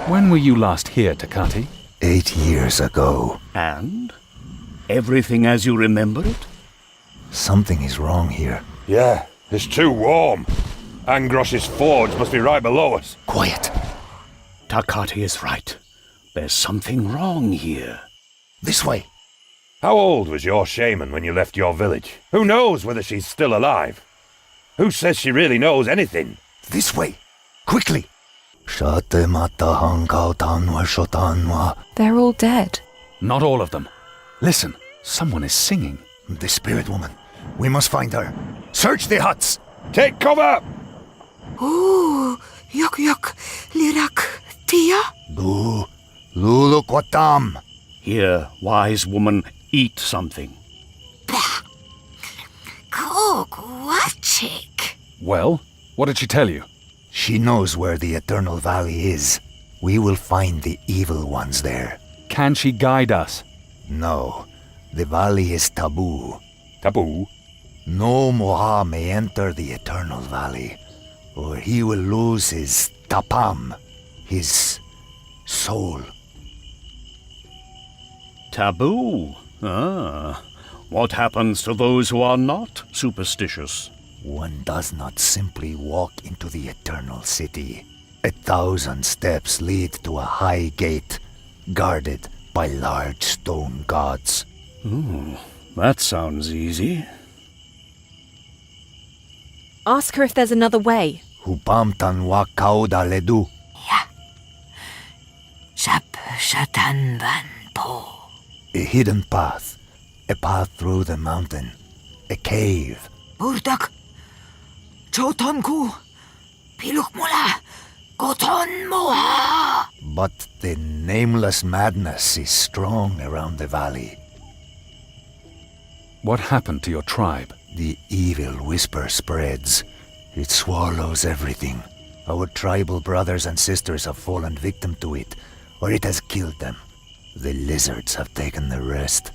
When were you last here, Takati? 8 years ago. And? Everything as you remember it? Something is wrong here. Yeah, it's too warm. Angros's forge must be right below us. Quiet. Takati is right. There's something wrong here. This way. How old was your shaman when you left your village? Who knows whether she's still alive? Who says she really knows anything? This way. Quickly. They're all dead. Not all of them. Listen, someone is singing. The spirit woman. We must find her. Search the huts. Take cover! Ooh, yok, lirak, tia? Lulu kwatam. Here, wise woman, eat something. Kogwachik. Well, what did she tell you? She knows where the Eternal Valley is. We will find the evil ones there. Can she guide us? No, the valley is taboo. Taboo? No Moha may enter the Eternal Valley, or he will lose his tapam, his soul. Taboo? Ah. What happens to those who are not superstitious? One does not simply walk into the Eternal City. 1,000 steps lead to a high gate, guarded by large stone gods. That sounds easy. Ask her if there's another way. Hupamtan wa kauda ledu. Shatan van po. A hidden path. A path through the mountain. A cave. Burdak. Chotonku. Piluk mula. Goton moha. But the nameless madness is strong around the valley. What happened to your tribe? The evil whisper spreads. It swallows everything. Our tribal brothers and sisters have fallen victim to it, or it has killed them. The lizards have taken the rest.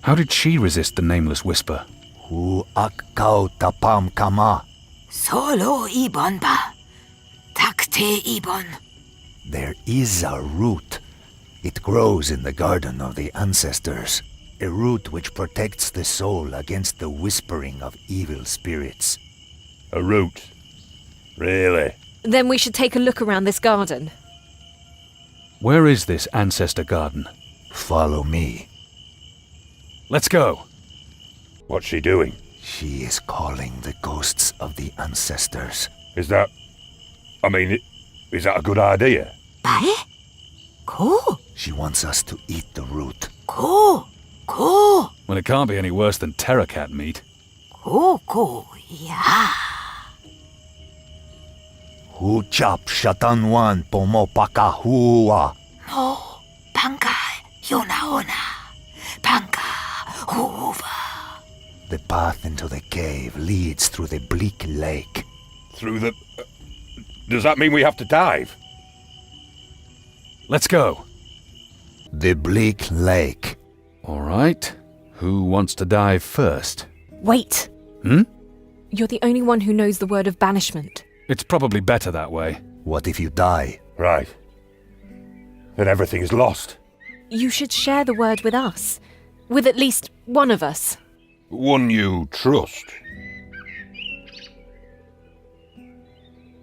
How did she resist the nameless whisper? Hu akkau tapam kama. Solo ibon ba. Takte ibon. There is a root. It grows in the garden of the ancestors. A root which protects the soul against the whispering of evil spirits. A root? Really? Then we should take a look around this garden. Where is this ancestor garden? Follow me. Let's go. What's she doing? She is calling the ghosts of the ancestors. Is that a good idea? Bae? Ko. She wants us to eat the root. Ko. Well, it can't be any worse than terracat meat. Ko, ya. Hu chap shatanwan pomo paka huwa. No, panka, yonaona. Panka, huva. The path into the cave leads through the bleak lake. Through the... does that mean we have to dive? Let's go. The bleak lake. All right. Who wants to dive first? Wait. You're the only one who knows the word of banishment. It's probably better that way. What if you die? Right. Then everything's lost. You should share the word with us. With at least one of us. One you trust.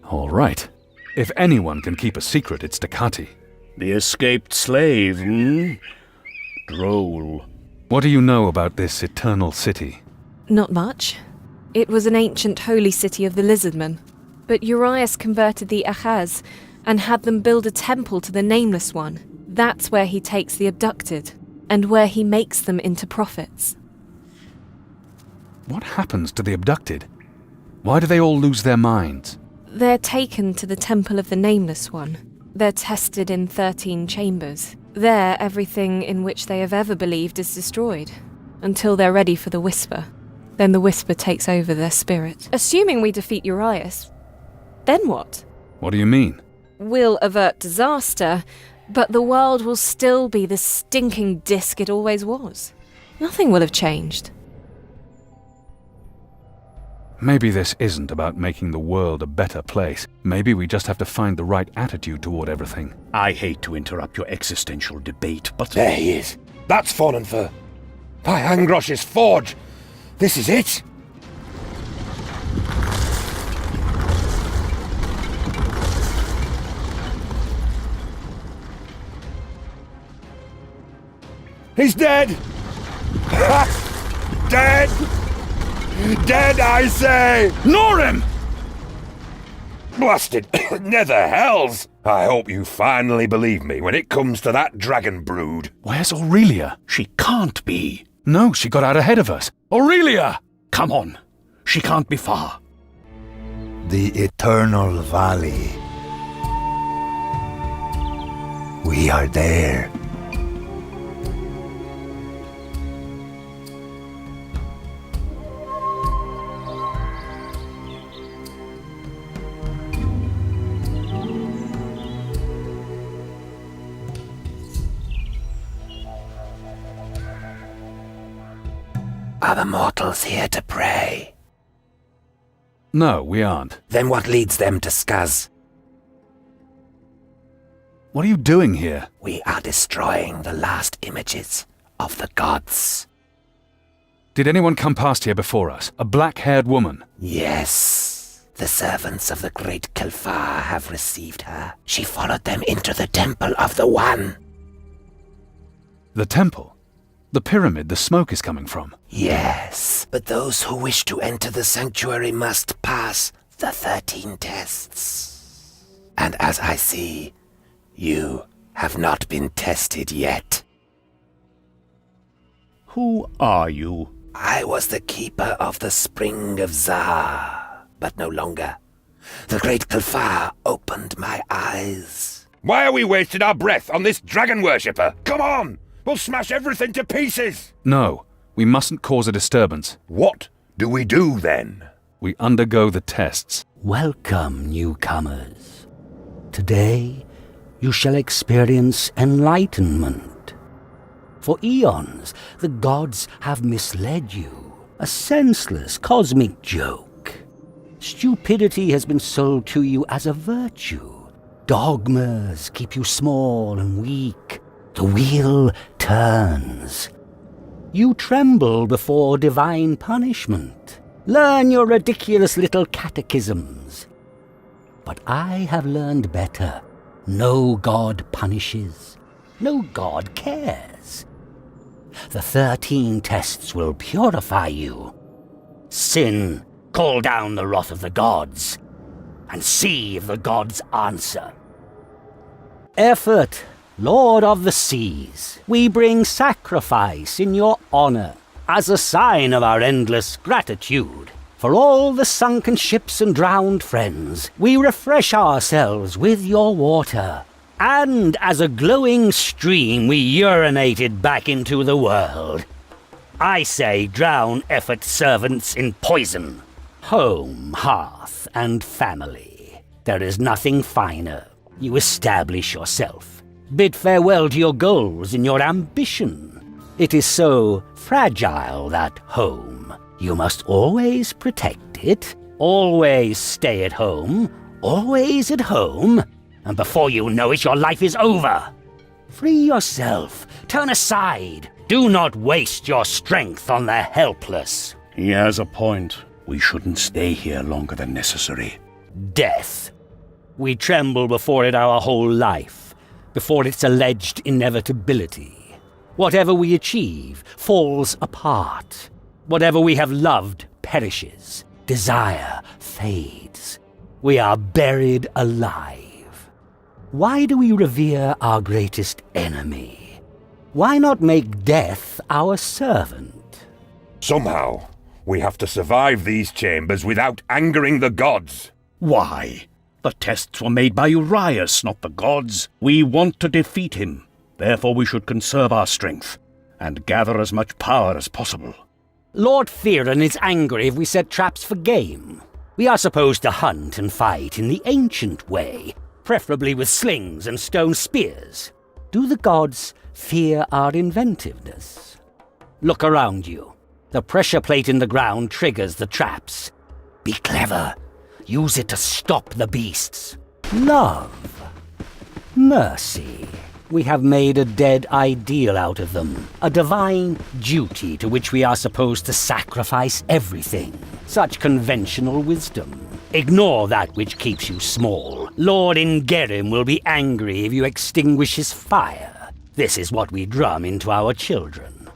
All right. If anyone can keep a secret, it's Takati. The escaped slave, Droll. What do you know about this eternal city? Not much. It was an ancient holy city of the Lizardmen. But Urias converted the Ahaz and had them build a temple to the Nameless One. That's where he takes the abducted, and where he makes them into prophets. What happens to the abducted? Why do they all lose their minds? They're taken to the Temple of the Nameless One. They're tested in 13 chambers. There, everything in which they have ever believed is destroyed, until they're ready for the Whisper. Then the Whisper takes over their spirit. Assuming we defeat Urias, then what? What do you mean? We'll avert disaster, but the world will still be the stinking disc it always was. Nothing will have changed. Maybe this isn't about making the world a better place. Maybe we just have to find the right attitude toward everything. I hate to interrupt your existential debate, but... There he is. That's fallen for. By Angrosh's forge. This is it. He's dead! Dead! Dead, I say! Norim! Blasted nether hells! I hope you finally believe me when it comes to that dragon brood. Where's Aurelia? She can't be. No, she got out ahead of us. Aurelia! Come on. She can't be far. The Eternal Valley. We are there. Are the mortals here to pray? No, we aren't. Then what leads them to Skaz? What are you doing here? We are destroying the last images of the gods. Did anyone come past here before us? A black-haired woman? Yes. The servants of the great Kelfar have received her. She followed them into the Temple of the One. The temple? The pyramid the smoke is coming from? Yes, but those who wish to enter the sanctuary must pass the 13 tests. And as I see, you have not been tested yet. Who are you? I was the keeper of the Spring of Zar, but no longer. The great Kelfar opened my eyes. Why are we wasting our breath on this dragon worshipper? Come on! We'll smash everything to pieces! No, we mustn't cause a disturbance. What do we do then? We undergo the tests. Welcome, newcomers. Today, you shall experience enlightenment. For eons, the gods have misled you, a senseless cosmic joke. Stupidity has been sold to you as a virtue. Dogmas keep you small and weak. The wheel turns. You tremble before divine punishment. Learn your ridiculous little catechisms. But I have learned better. No god punishes. No god cares. The 13 tests will purify you. Sin, call down the wrath of the gods, and see if the gods answer. Effort, Lord of the Seas, we bring sacrifice in your honor, as a sign of our endless gratitude. For all the sunken ships and drowned friends, we refresh ourselves with your water. And as a glowing stream, we urinated back into the world. I say drown effort servants in poison. Home, hearth, and family. There is nothing finer. You establish yourself. Bid farewell to your goals and your ambition. It is so fragile, that home. You must always protect it, always stay at home, always at home, and before you know it, your life is over. Free yourself, turn aside. Do not waste your strength on the helpless. He has a point. We shouldn't stay here longer than necessary. Death. We tremble before it our whole life, before its alleged inevitability. Whatever we achieve falls apart. Whatever we have loved perishes. Desire fades. We are buried alive. Why do we revere our greatest enemy? Why not make death our servant? Somehow, we have to survive these chambers without angering the gods. Why? The tests were made by Urias, not the gods. We want to defeat him. Therefore we should conserve our strength and gather as much power as possible. Lord Fearon is angry if we set traps for game. We are supposed to hunt and fight in the ancient way, preferably with slings and stone spears. Do the gods fear our inventiveness? Look around you. The pressure plate in the ground triggers the traps. Be clever. Use it to stop the beasts. Love. Mercy. We have made a dead ideal out of them. A divine duty to which we are supposed to sacrifice everything. Such conventional wisdom. Ignore that which keeps you small. Lord Ingerim will be angry if you extinguish his fire. This is what we drum into our children.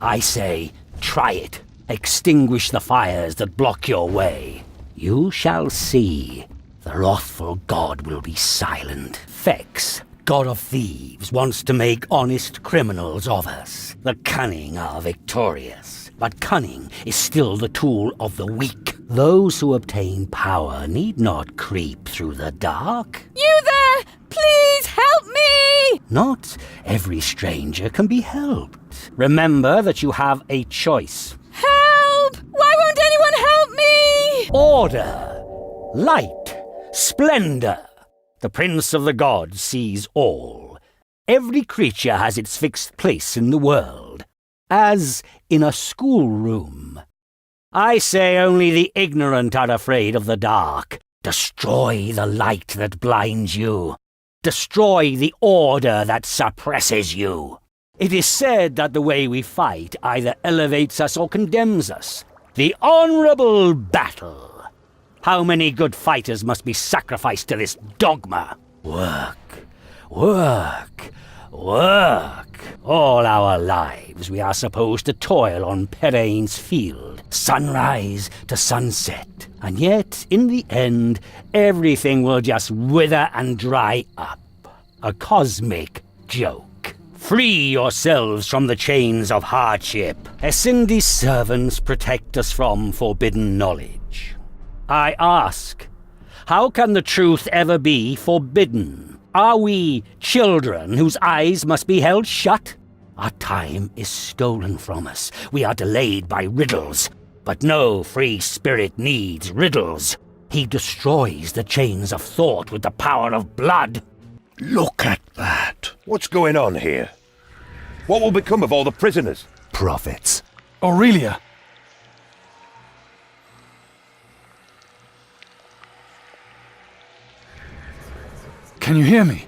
I say, try it. Extinguish the fires that block your way. You shall see. The wrathful god will be silent. Fex, god of thieves, wants to make honest criminals of us. The cunning are victorious, but cunning is still the tool of the weak. Those who obtain power need not creep through the dark. You there! Please help me! Not every stranger can be helped. Remember that you have a choice. Help! Why won't anyone help me? Order, light, splendor. The Prince of the Gods sees all. Every creature has its fixed place in the world, as in a schoolroom. I say only the ignorant are afraid of the dark. Destroy the light that blinds you. Destroy the order that suppresses you. It is said that the way we fight either elevates us or condemns us. The honorable battle. How many good fighters must be sacrificed to this dogma? Work, work, work. All our lives we are supposed to toil on Perain's field, sunrise to sunset. And yet, in the end, everything will just wither and dry up. A cosmic joke. Free yourselves from the chains of hardship. Essindi's servants protect us from forbidden knowledge. I ask, how can the truth ever be forbidden? Are we children whose eyes must be held shut? Our time is stolen from us. We are delayed by riddles. But no free spirit needs riddles. He destroys the chains of thought with the power of blood. Look at that. What's going on here? What will become of all the prisoners? Prophets. Aurelia! Can you hear me?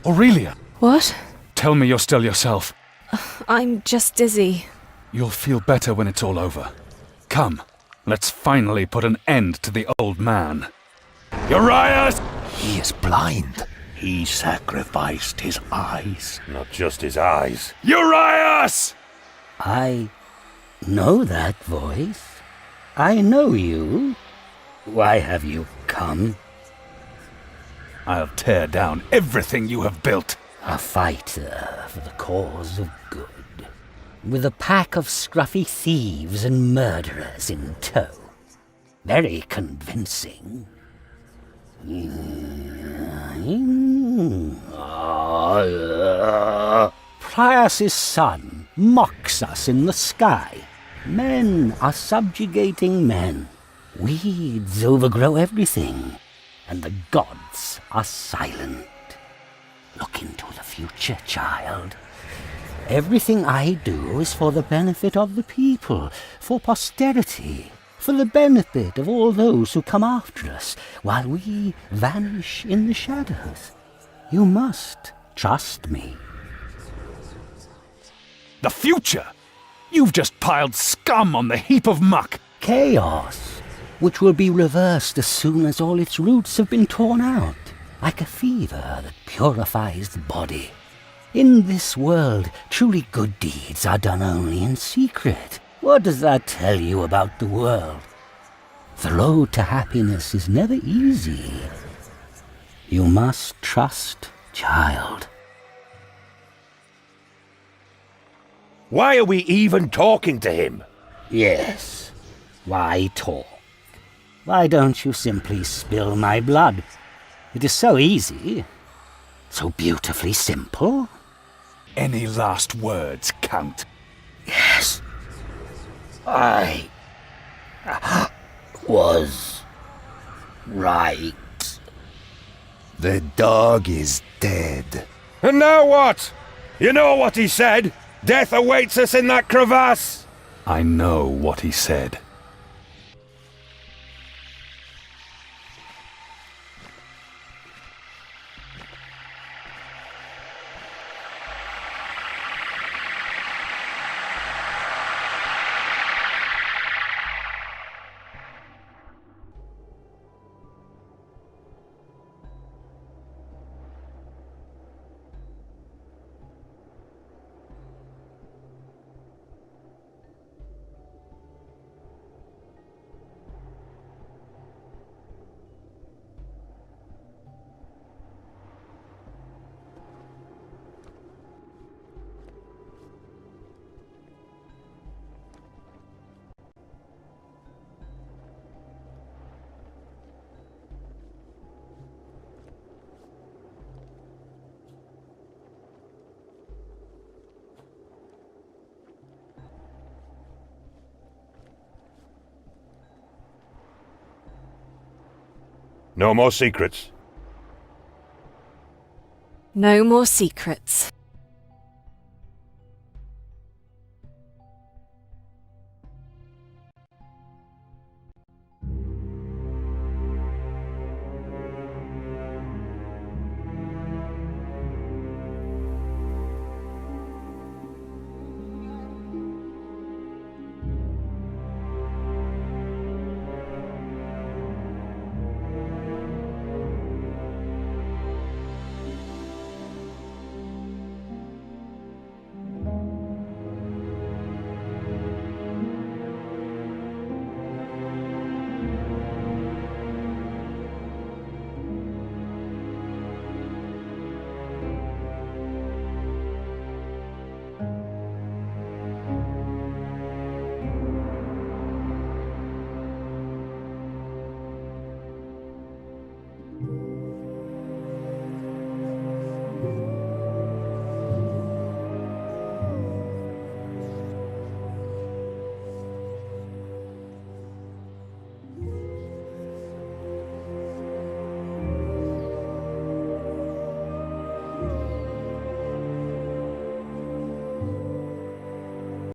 Aurelia! What? Tell me you're still yourself. I'm just dizzy. You'll feel better when it's all over. Come, let's finally put an end to the old man. Urias! He is blind. He sacrificed his eyes. Not just his eyes. Urias! I know that voice. I know you. Why have you come? I'll tear down everything you have built. A fighter for the cause of good. With a pack of scruffy thieves and murderers in tow. Very convincing. Prias's son mocks us in the sky. Men are subjugating men. Weeds overgrow everything, and the gods are silent. Look into the future, child. Everything I do is for the benefit of the people, for posterity, for the benefit of all those who come after us, while we vanish in the shadows. You must trust me. The future? You've just piled scum on the heap of muck. Chaos, which will be reversed as soon as all its roots have been torn out, like a fever that purifies the body. In this world, truly good deeds are done only in secret. What does that tell you about the world? The road to happiness is never easy. You must trust, child. Why are we even talking to him? Yes, why talk? Why don't you simply spill my blood? It is so easy, so beautifully simple. Any last words, Count? Yes, I was right. The dog is dead. And now what? You know what he said? Death awaits us in that crevasse! I know what he said. No more secrets. No more secrets.